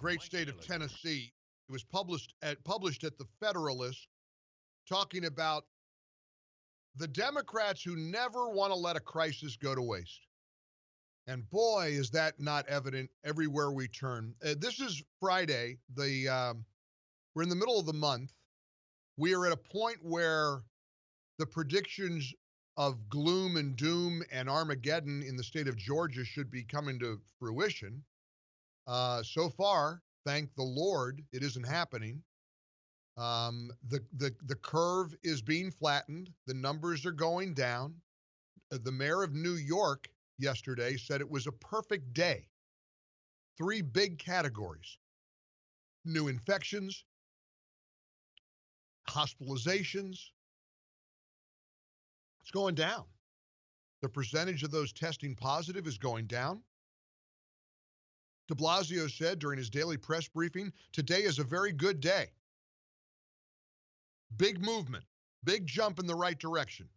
great state of Tennessee. It was published at the Federalist, talking about the Democrats who never want to let a crisis go to waste. And boy, is that not evident everywhere we turn. This is Friday. We're in the middle of the month. We are at a point where the predictions of gloom and doom and Armageddon in the state of Georgia should be coming to fruition. So far, thank the Lord, it isn't happening. The curve is being flattened. The numbers are going down. The mayor of New York yesterday said it was a perfect day. 3 big categories: new infections, hospitalizations. It's going down. The percentage of those testing positive is going down. De Blasio said during his daily press briefing, today is a very good day. Big movement, big jump in the right direction.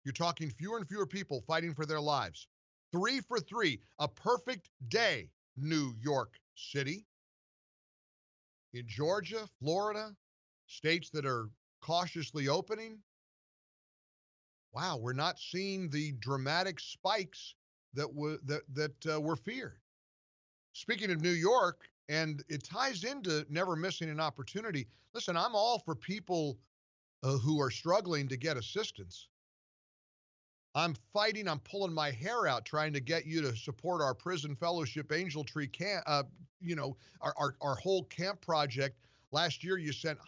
You're talking fewer and fewer people fighting for their lives. 3 for 3, a perfect day, New York City. In Georgia, Florida, states that are cautiously opening, wow, we're not seeing the dramatic spikes that were feared. Speaking of New York, and it ties into never missing an opportunity. Listen, I'm all for people who are struggling to get assistance. I'm fighting, I'm pulling my hair out trying to get you to support our Prison Fellowship Angel Tree camp, our whole camp project. Last year, you sent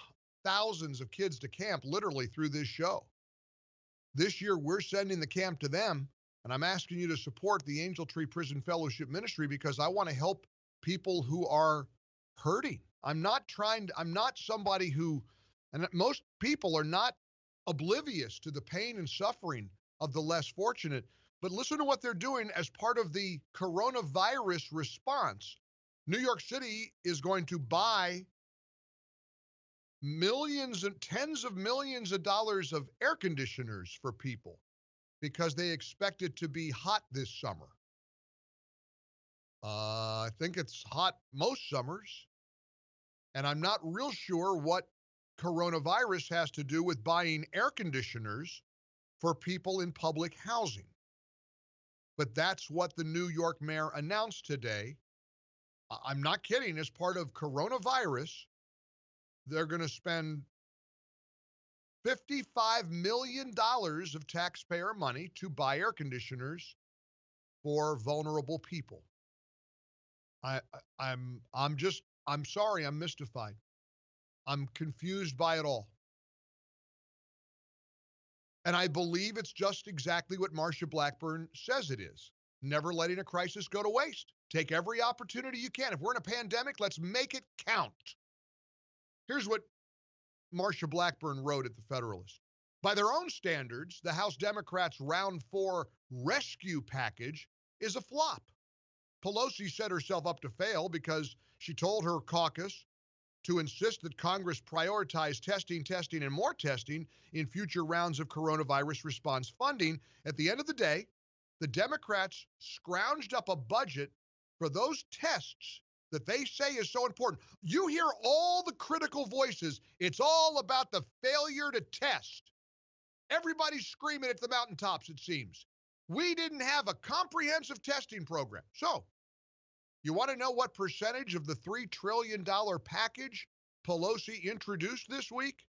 thousands of kids to camp literally through this show. This year, we're sending the camp to them, and I'm asking you to support the Angel Tree Prison Fellowship Ministry because I want to help people who are hurting. I'm not somebody who, and most people are not oblivious to the pain and suffering of the less fortunate, but listen to what they're doing as part of the coronavirus response. New York City is going to buy millions and tens of millions of dollars of air conditioners for people because they expect it to be hot this summer. I think it's hot most summers, and I'm not real sure what coronavirus has to do with buying air conditioners for people in public housing. But that's what the New York mayor announced today. I'm not kidding. As part of coronavirus, they're going to spend $55 million of taxpayer money to buy air conditioners for vulnerable people. I'm sorry, I'm mystified. I'm confused by it all. And I believe it's just exactly what Marsha Blackburn says it is. Never letting a crisis go to waste. Take every opportunity you can. If we're in a pandemic, let's make it count. Here's what Marsha Blackburn wrote at the Federalist. By their own standards, the House Democrats' Round 4 rescue package is a flop. Pelosi set herself up to fail because she told her caucus to insist that Congress prioritize testing, and more testing in future rounds of coronavirus response funding. At the end of the day, the Democrats scrounged up a budget for those tests that they say is so important. You hear all the critical voices. It's all about the failure to test. Everybody's screaming at the mountaintops, it seems. We didn't have a comprehensive testing program. So, you want to know what percentage of the $3 trillion package Pelosi introduced this week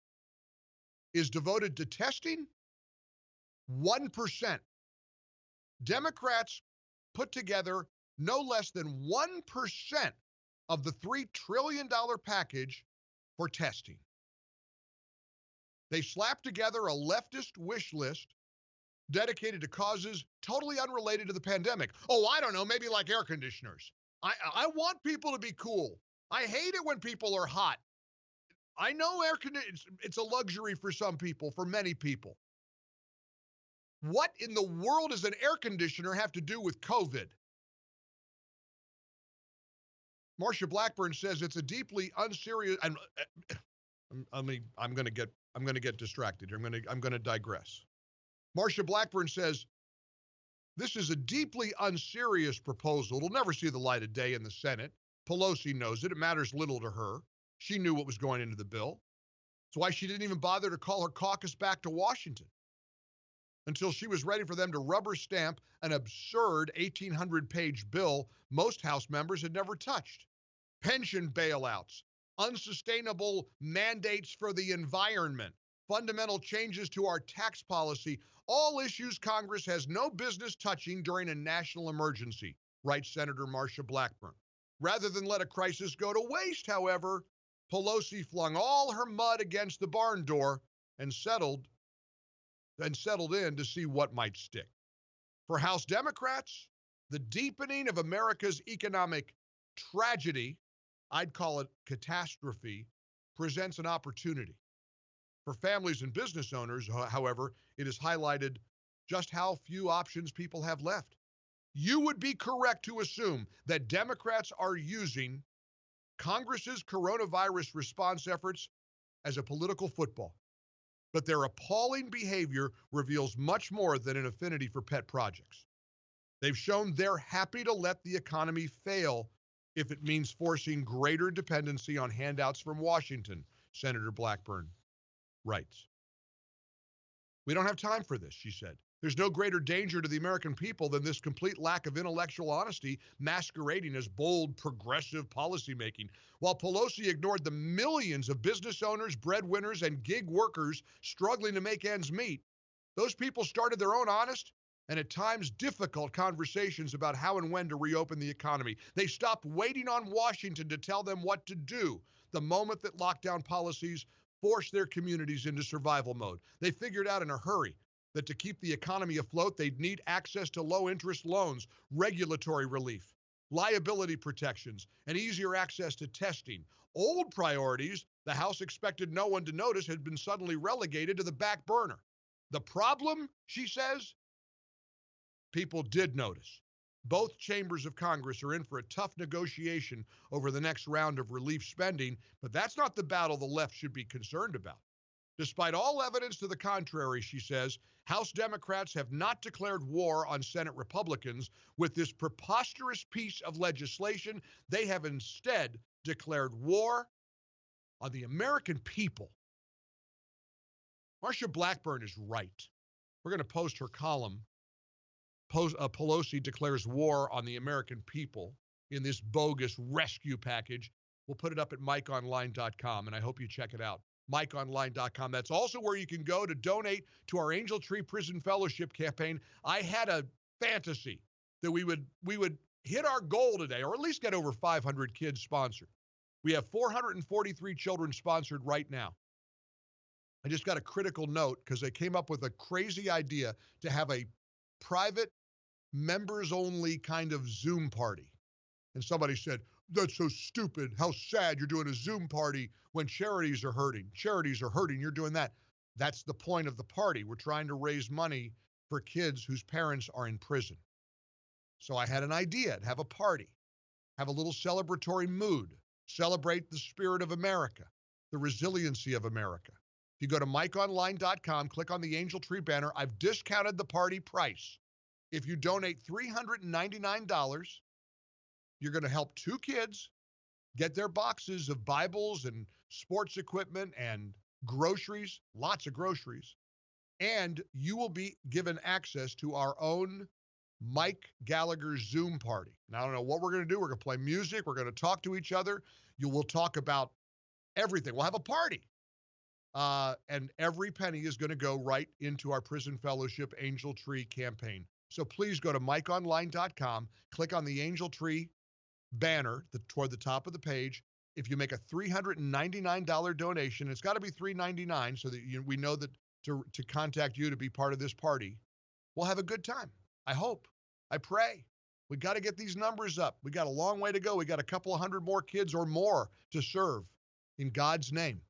is devoted to testing? 1%. Democrats put together no less than 1% of the $3 trillion package for testing. They slapped together a leftist wish list dedicated to causes totally unrelated to the pandemic. Oh, I don't know, maybe like air conditioners. I want people to be cool. I hate it when people are hot. I know air conditioning, it's a luxury for some people, for many people. What in the world does an air conditioner have to do with COVID? Marsha Blackburn says it's a deeply unserious. I'm going to get distracted here. I'm going to digress. Marsha Blackburn says this is a deeply unserious proposal. It'll never see the light of day in the Senate. Pelosi knows it. It matters little to her. She knew what was going into the bill. That's why she didn't even bother to call her caucus back to Washington until she was ready for them to rubber stamp an absurd 1,800-page bill most House members had never touched. Pension bailouts, unsustainable mandates for the environment, fundamental changes to our tax policy, all issues Congress has no business touching during a national emergency, writes Senator Marsha Blackburn. Rather than let a crisis go to waste, however, Pelosi flung all her mud against the barn door and settled in to see what might stick. For House Democrats, the deepening of America's economic tragedy, I'd call it catastrophe, presents an opportunity. For families and business owners, however, it has highlighted just how few options people have left. You would be correct to assume that Democrats are using Congress's coronavirus response efforts as a political football. But their appalling behavior reveals much more than an affinity for pet projects. They've shown they're happy to let the economy fail if it means forcing greater dependency on handouts from Washington, Senator Blackburn writes. We don't have time for this, she said. There's no greater danger to the American people than this complete lack of intellectual honesty masquerading as bold, progressive policymaking. While Pelosi ignored the millions of business owners, breadwinners, and gig workers struggling to make ends meet, those people started their own honest and at times difficult conversations about how and when to reopen the economy. They stopped waiting on Washington to tell them what to do the moment that lockdown policies forced their communities into survival mode. They figured out in a hurry that to keep the economy afloat, they'd need access to low-interest loans, regulatory relief, liability protections, and easier access to testing. Old priorities the House expected no one to notice had been suddenly relegated to the back burner. The problem, she says, people did notice. Both chambers of Congress are in for a tough negotiation over the next round of relief spending, but that's not the battle the left should be concerned about. Despite all evidence to the contrary, she says, House Democrats have not declared war on Senate Republicans with this preposterous piece of legislation. They have instead declared war on the American people. Marsha Blackburn is right. We're going to post her column, Pelosi declares war on the American people in this bogus rescue package. We'll put it up at MikeOnline.com, and I hope you check it out. MikeOnline.com. That's also where you can go to donate to our Angel Tree Prison Fellowship campaign. I had a fantasy that we would hit our goal today, or at least get over 500 kids sponsored. We have 443 children sponsored right now. I just got a critical note because they came up with a crazy idea to have a private, members-only kind of Zoom party. And somebody said, that's so stupid. How sad you're doing a Zoom party when charities are hurting. Charities are hurting. You're doing that. That's the point of the party. We're trying to raise money for kids whose parents are in prison. So I had an idea to have a party, have a little celebratory mood, celebrate the spirit of America, the resiliency of America. If you go to MikeOnline.com, click on the Angel Tree banner, I've discounted the party price. If you donate $399, you're going to help 2 kids get their boxes of Bibles and sports equipment and groceries, lots of groceries, and you will be given access to our own Mike Gallagher Zoom party. Now, I don't know what we're going to do. We're going to play music. We're going to talk to each other. We'll talk about everything. We'll have a party. And every penny is going to go right into our Prison Fellowship Angel Tree campaign. So please go to MikeOnline.com, click on the Angel Tree banner toward the top of the page. If you make a $399 donation, it's got to be $399 so that we know that to contact you to be part of this party. We'll have a good time. I hope. I pray. We got to get these numbers up. We got a long way to go. We got a couple of hundred more kids or more to serve in God's name.